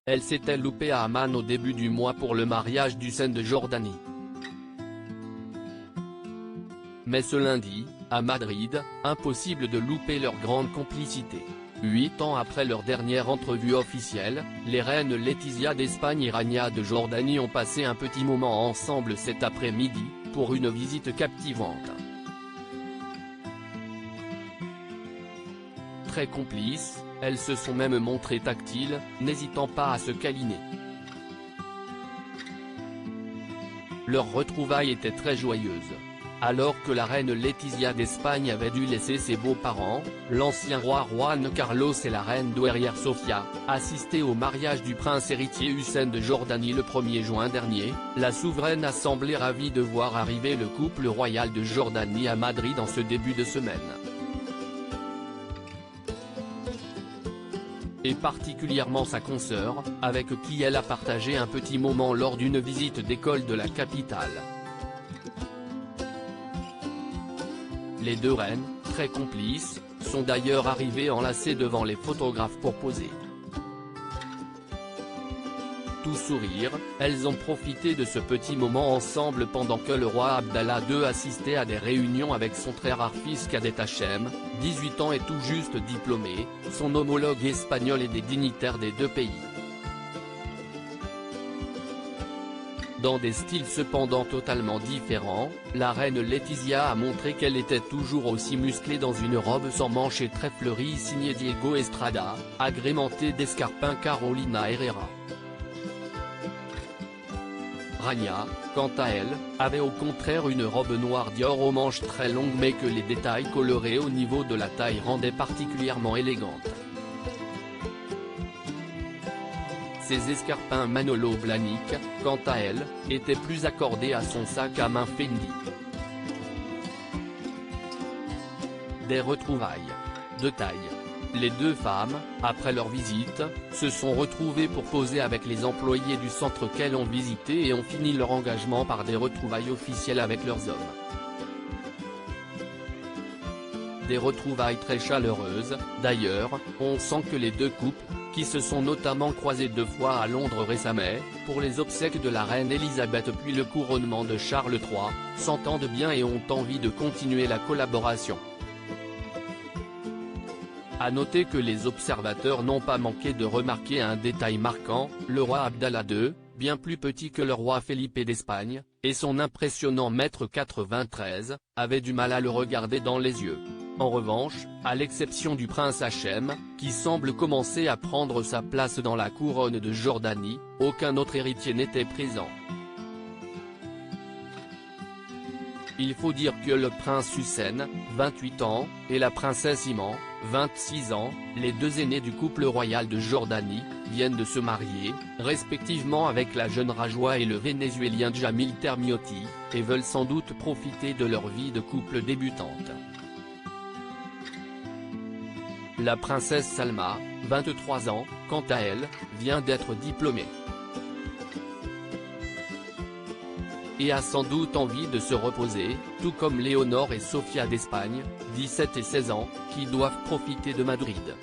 Elle s'était loupée à Amman au début du mois pour le mariage d'Hussein de Jordanie. Mais ce lundi, à Madrid, impossible de louper leur grande complicité. 8 ans après leur dernière entrevue officielle, les reines Laetitia d'Espagne et Rania de Jordanie ont passé un petit moment ensemble cet après-midi, pour une visite captivante. Très complices, elles se sont même montrées tactiles, n'hésitant pas à se câliner. Leur retrouvaille était très joyeuse. Alors que la reine Laetitia d'Espagne avait dû laisser ses beaux-parents, l'ancien roi Juan Carlos et la reine douairière Sofia, assister au mariage du prince héritier Hussein de Jordanie le 1er juin dernier, la souveraine a semblé ravie de voir arriver le couple royal de Jordanie à Madrid en ce début de semaine. Et particulièrement sa consoeur, avec qui elle a partagé un petit moment lors d'une visite d'école de la capitale. Les deux reines, très complices, sont d'ailleurs arrivées enlacées devant les photographes pour poser. Tout sourire, elles ont profité de ce petit moment ensemble pendant que le roi Abdallah II assistait à des réunions avec son très rare fils Cadet Hachem, 18 ans et tout juste diplômé, son homologue espagnol et des dignitaires des deux pays. Dans des styles cependant totalement différents, la reine Laetitia a montré qu'elle était toujours aussi musclée dans une robe sans manches et très fleurie signée Diego Estrada, agrémentée d'escarpins Carolina Herrera. Rania, quant à elle, avait au contraire une robe noire Dior aux manches très longues mais que les détails colorés au niveau de la taille rendaient particulièrement élégante. Ses escarpins Manolo Blahnik, quant à elle, étaient plus accordés à son sac à main Fendi. Des retrouvailles. De taille. Les deux femmes, après leur visite, se sont retrouvées pour poser avec les employés du centre qu'elles ont visité et ont fini leur engagement par des retrouvailles officielles avec leurs hommes. Des retrouvailles très chaleureuses, d'ailleurs, on sent que les deux couples, qui se sont notamment croisés 2 fois à Londres récemment, pour les obsèques de la reine Elisabeth puis le couronnement de Charles III, s'entendent bien et ont envie de continuer la collaboration. À noter que les observateurs n'ont pas manqué de remarquer un détail marquant, le roi Abdallah II, bien plus petit que le roi Felipe d'Espagne, et son impressionnant 1,93 m, avait du mal à le regarder dans les yeux. En revanche, à l'exception du prince Hachem, qui semble commencer à prendre sa place dans la couronne de Jordanie, aucun autre héritier n'était présent. Il faut dire que le prince Hussein, 28 ans, et la princesse Iman, 26 ans, les deux aînés du couple royal de Jordanie, viennent de se marier, respectivement avec la jeune Rajwa et le vénézuélien Jamil Termiotti, et veulent sans doute profiter de leur vie de couple débutante. La princesse Salma, 23 ans, quant à elle, vient d'être diplômée. Et a sans doute envie de se reposer, tout comme Léonore et Sofia d'Espagne, 17 et 16 ans, qui doivent profiter de Madrid.